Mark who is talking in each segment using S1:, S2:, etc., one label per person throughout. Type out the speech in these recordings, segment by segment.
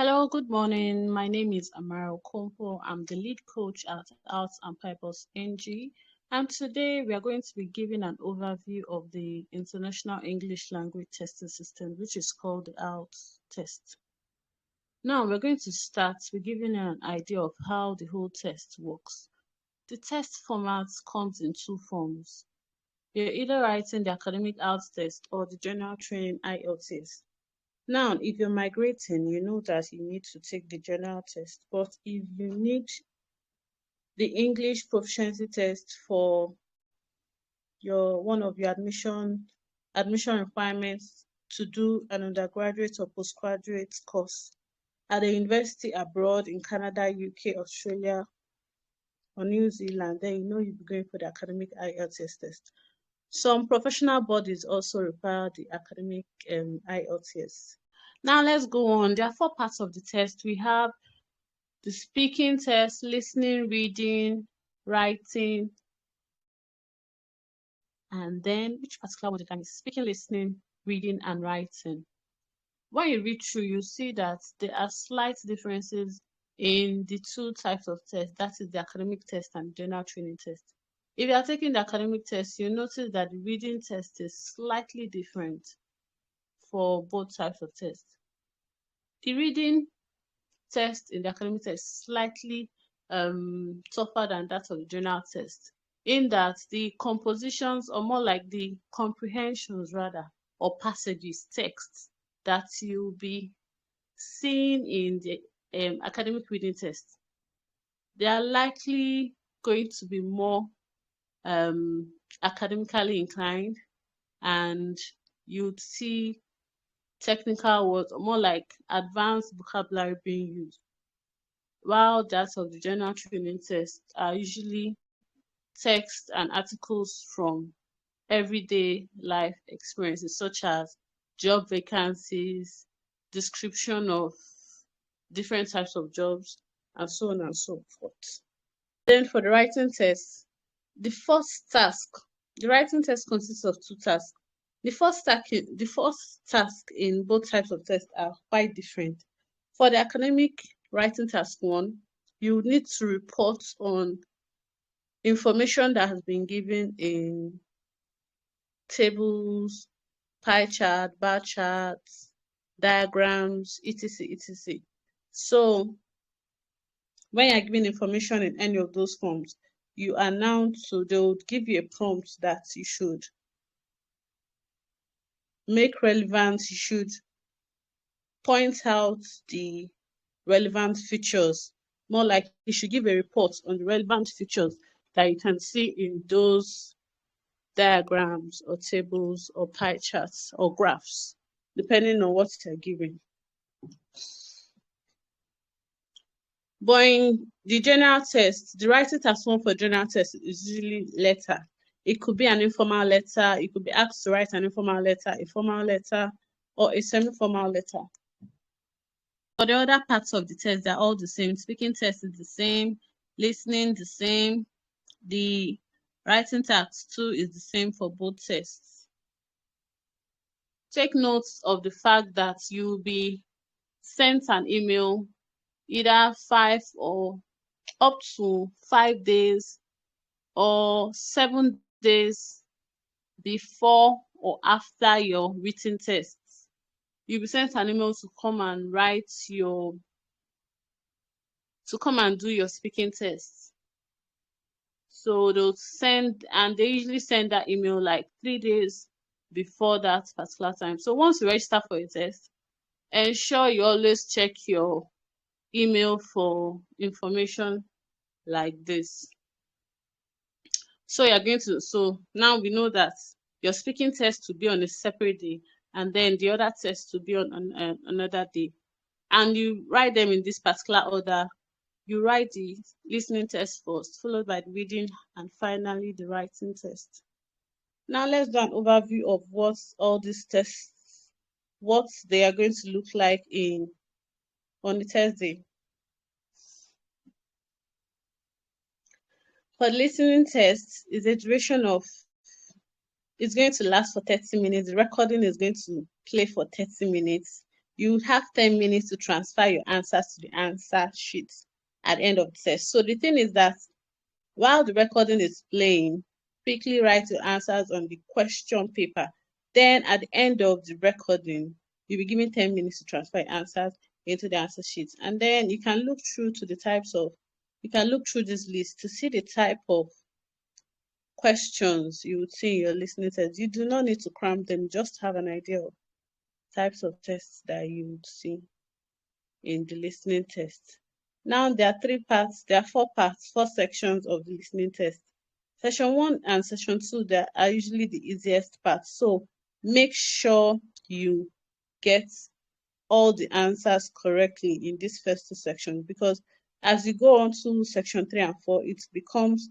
S1: Hello, good morning. My name is Amara Okompo. I'm the lead coach at Arts and Purpose NG. And today we are going to be giving an overview of the International English Language Testing System, which is called the IELTS test. Now we're going to start with giving you an idea of how the whole test works. The test format comes in two forms. You're either writing the academic IELTS test or the general training IELTS test. Now, if you're migrating, you know that you need to take the general test. But if you need the English proficiency test for one of your admission requirements to do an undergraduate or postgraduate course at a university abroad in Canada, UK, Australia, or New Zealand, then you know you'll be going for the academic IELTS test. Some professional bodies also require the academic IELTS test. Now let's go on. There are four parts of the test. We have the speaking test, listening, reading, writing, and then which particular one again is speaking, listening, reading, and writing. When you read through, you see that there are slight differences in the two types of tests. That is the academic test and general training test. If you are taking the academic test, you notice that the reading test is slightly different for both types of tests. The reading test in the academic test is slightly tougher than that of the general test, in that the compositions, or more like the comprehensions rather, or passages, texts that you'll be seeing in the academic reading test, they are likely going to be more academically inclined, and you'd see technical words, or more like advanced vocabulary being used, while that of the general training test are usually text and articles from everyday life experiences, such as job vacancies, description of different types of jobs, and so on and so forth. Then for the writing test, the writing test consists of two tasks. The first task in both types of tests are quite different. For the academic writing task 1, you need to report on information that has been given in tables, pie chart, bar charts, diagrams, etc., etc. So when you're given information in any of those forms, you are now, so they would give you a prompt that you should make relevant, you should point out the relevant features. More like you should give a report on the relevant features that you can see in those diagrams or tables or pie charts or graphs, depending on what you're given. But in the general test, the writing task 1 for general test is usually letter. It could be an informal letter. You could be asked to write an informal letter, a formal letter, or a semi-formal letter. For the other parts of the test, they're all the same. Speaking test is the same, listening the same. The writing task 2 is the same for both tests. Take notes of the fact that you'll be sent an email either 5 or up to 5 days or 7 days before or after your written tests. You'll be sent an email to come and do your speaking tests. So they'll send, and they usually send that email like 3 days before that particular time. So once you register for a test, ensure you always check your email for information like this. So now we know that your speaking test will be on a separate day, and then the other test will be on another day. And you write them in this particular order. You write the listening test first, followed by the reading, and finally the writing test. Now let's do an overview of what all these tests, what they are going to look like on the test day. For the listening test, is a duration of, it's going to last for 30 minutes. The recording is going to play for 30 minutes. you have 10 minutes to transfer your answers to the answer sheet at the end of the test. So the thing is that while the recording is playing, quickly write your answers on the question paper. Then at the end of the recording, you'll be given 10 minutes to transfer your answers into the answer sheet. And then you can look through this list to see the type of questions you would see in your listening test. You do not need to cram them, just have an idea of types of tests that you would see in the listening test. Now there are 4 sections of the listening test. Session 1 and session 2 that are usually the easiest parts. So make sure you get all the answers correctly in this first 2 sections, because as you go on to section 3 and 4, it becomes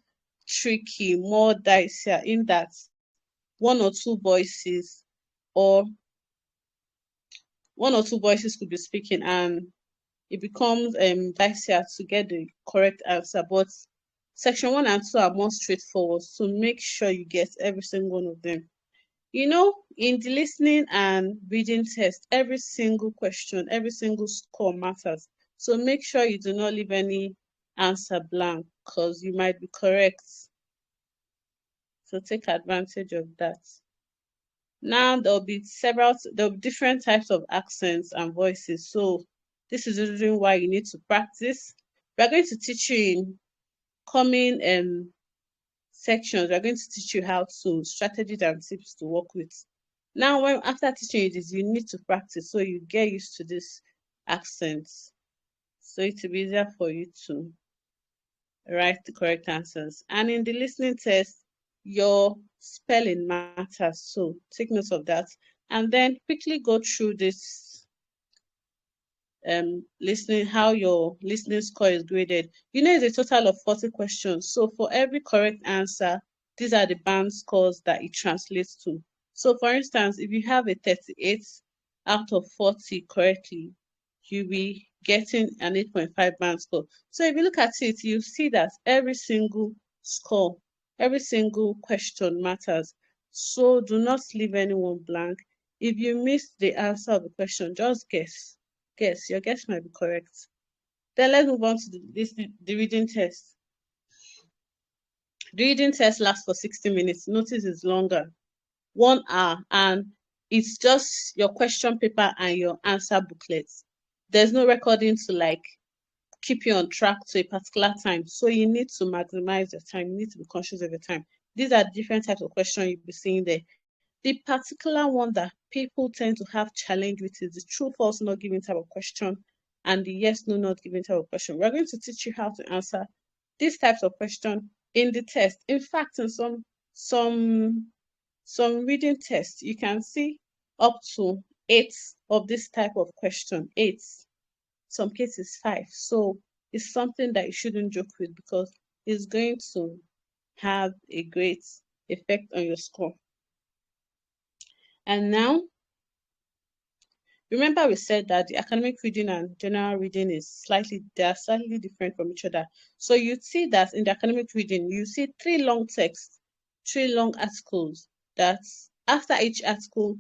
S1: tricky, more dicier, in that one or two voices could be speaking, and it becomes dicier to get the correct answer. But section 1 and 2 are more straightforward, so make sure you get every single one of them. In the listening and reading test, every single question, every single score matters. So make sure you do not leave any answer blank, because you might be correct. So take advantage of that. Now there'll be different types of accents and voices. So this is the reason why you need to practice. We're going to teach you in coming sections. We're going to teach you how to strategies and tips to work with. Now, after teaching you this, you need to practice so you get used to this accents. So it will be easier for you to write the correct answers. And in the listening test, your spelling matters. So take note of that. And then quickly go through this listening, how your listening score is graded. It's a total of 40 questions. So for every correct answer, these are the band scores that it translates to. So for instance, if you have a 38 out of 40 correctly, you'll be getting an 8.5 band score. So if you look at it, you see that every single score, every single question matters. So do not leave anyone blank. If you miss the answer of the question, just guess. Your guess might be correct. Then let's move on to the reading test. The reading test lasts for 60 minutes. Notice it's longer, 1 hour, and it's just your question paper and your answer booklets. There's no recording to keep you on track to a particular time. So you need to maximize your time. You need to be conscious of your time. These are different types of questions you'll be seeing there. The particular one that people tend to have challenge with is the true, false, not given type of question, and the yes, no, not given type of question. We're going to teach you how to answer these types of questions in the test. In fact, in some reading tests, you can see up to 8 of this type of question. 8, some cases 5. So it's something that you shouldn't joke with, because it's going to have a great effect on your score. And now, remember we said that the academic reading and general reading they are slightly different from each other. So you see that in the academic reading, you see 3 long texts, 3 long articles, that after each article,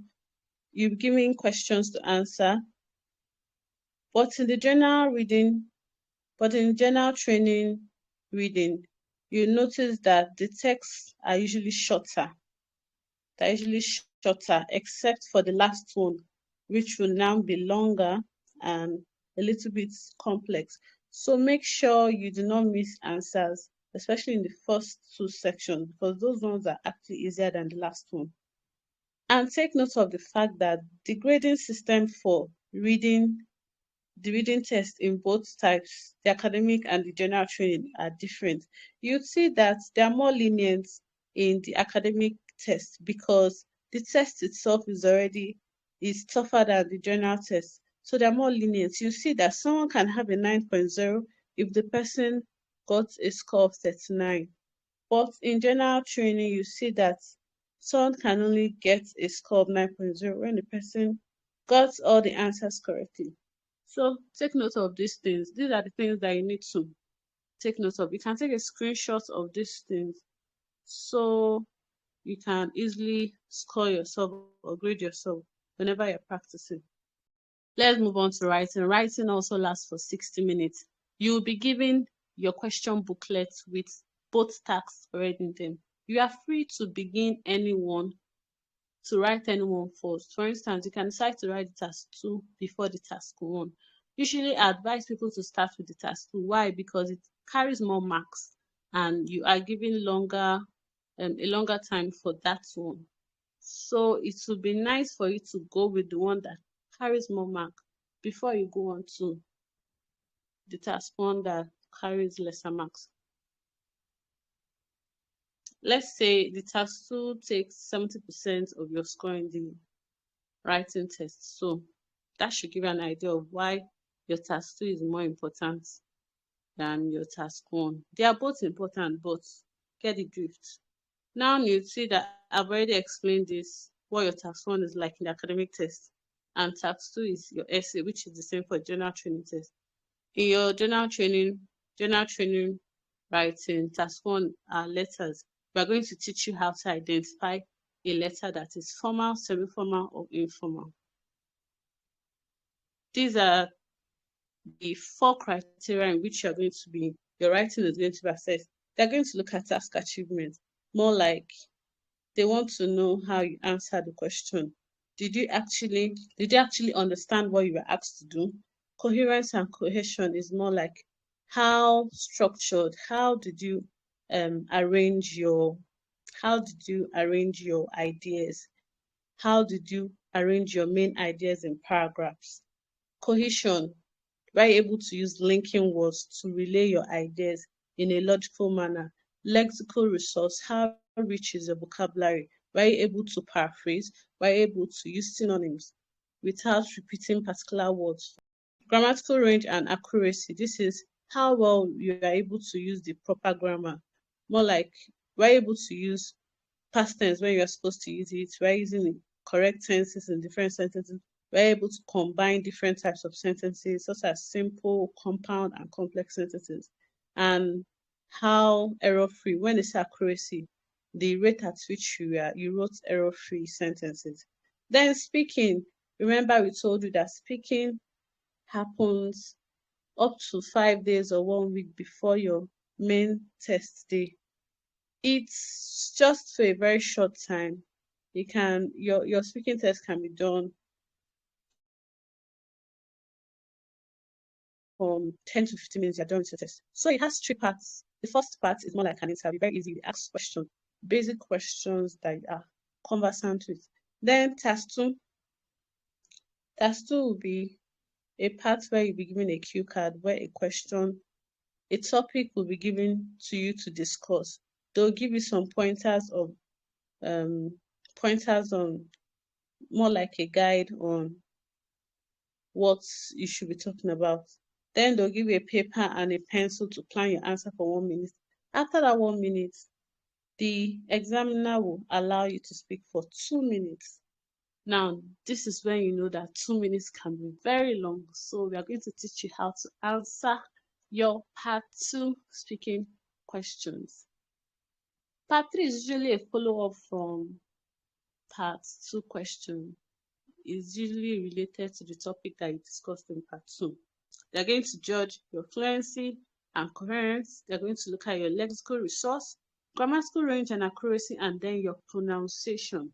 S1: you're given questions to answer. But in the general training reading, you notice that the texts are usually shorter. They're usually shorter, except for the last one, which will now be longer and a little bit complex. So make sure you do not miss answers, especially in the first 2 sections, because those ones are actually easier than the last one. And take note of the fact that the grading system for the reading test in both types, the academic and the general training, are different. You'd see that they are more lenient in the academic test, because the test itself is tougher than the general test. So they're more lenient. You see that someone can have a 9.0 if the person got a score of 39. But in general training, you see that someone can only get a score of 9.0 when the person got all the answers correctly. So take note of these things. These are the things that you need to take note of. You can take a screenshot of these things so you can easily score yourself or grade yourself whenever you're practicing. Let's move on to writing. Writing also lasts for 60 minutes. You will be given your question booklet with both tasks already in them. You are free to begin anyone, to write anyone first. For instance, you can decide to write the task 2 before the task 1. Usually, I advise people to start with the task 2. Why? Because it carries more marks and you are given a longer time for that one. So it would be nice for you to go with the one that carries more mark before you go on to the task 1 that carries lesser marks. Let's say the task 2 takes 70% of your score in the writing test. So that should give you an idea of why your task 2 is more important than your task 1. They are both important, but get the drift. Now you see that I've already explained this, what your task 1 is like in the academic test, and task 2 is your essay, which is the same for general training test. In your general training writing, task 1 are letters. We are going to teach you how to identify a letter that is formal, semi-formal, or informal. These are the 4 criteria in which your writing is going to be assessed. They're going to look at task achievement, more like they want to know how you answer the question. Did you actually understand what you were asked to do? Coherence and cohesion is more like how structured, how did you arrange your ideas? How did you arrange your main ideas in paragraphs? Cohesion, were you able to use linking words to relay your ideas in a logical manner? Lexical resource, how rich is your vocabulary? Were you able to paraphrase? Were you able to use synonyms without repeating particular words? Grammatical range and accuracy, this is how well you are able to use the proper grammar. More like, were you able to use past tense when you are supposed to use it? Were you using the correct tenses in different sentences? We're able to combine different types of sentences, such as simple, compound, and complex sentences. And how error-free, when it's accuracy, the rate at which you wrote error-free sentences. Then speaking, remember we told you that speaking happens up to 5 days or 1 week before your main test day. It's just for a very short time. Your speaking test can be done from 10 to 15 minutes, you're done with your test. So it has 3 parts. The first part is more like an interview, very easy. You ask questions, basic questions that you are conversant with. Then task 2 will be a part where you'll be given a cue card where a topic will be given to you to discuss. They'll give you some pointers on more like a guide on what you should be talking about. Then they'll give you a paper and a pencil to plan your answer for 1 minute. After that 1 minute, the examiner will allow you to speak for 2 minutes. Now, this is when you know that 2 minutes can be very long. So we are going to teach you how to answer your part 2 speaking questions. Part 3 is usually a follow-up from part 2 question. Is usually related to the topic that you discussed in part 2. They're going to judge your fluency and coherence. They're going to look at your lexical resource, grammatical range and accuracy, and then your pronunciation.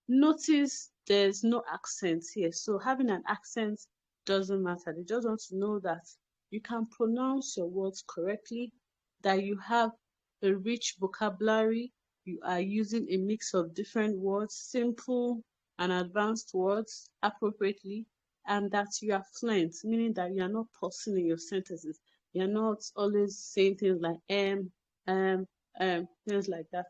S1: Notice there's no accent here. So having an accent doesn't matter. They just want to know that you can pronounce your words correctly, that you have a rich vocabulary, you are using a mix of different words, simple and advanced words appropriately, and that you are fluent, meaning that you are not pausing in your sentences. You're not always saying things like things like that.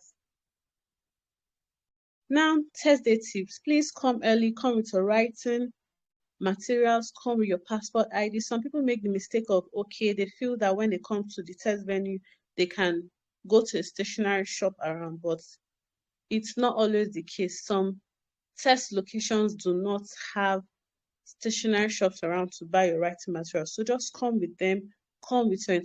S1: Now, test day tips. Please come early, come with your writing materials, come with your passport ID. Some people make the mistake of, they feel that when they come to the test venue, they can go to a stationery shop around, but it's not always the case. Some test locations do not have stationery shops around to buy your writing materials. So just come with them, come with your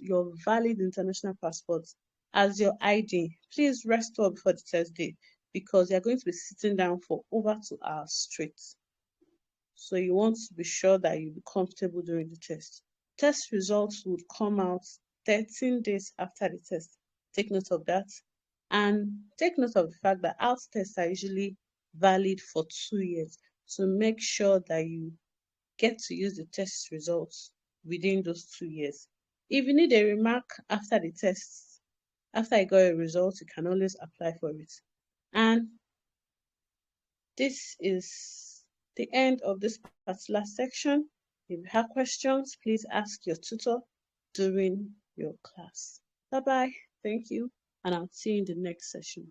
S1: your valid international passport as your ID. Please rest up before the test day because you're going to be sitting down for over 2 hours straight. So you want to be sure that you'll be comfortable during the test. Test results would come out 13 days after the test. Take note of that. And take note of the fact that IELTS tests are usually valid for 2 years. So make sure that you get to use the test results within those 2 years. If you need a remark after the test, after I got a result, you can always apply for it. And this is the end of this particular section. If you have questions, please ask your tutor during your class. Bye-bye. Thank you. And I'll see you in the next session.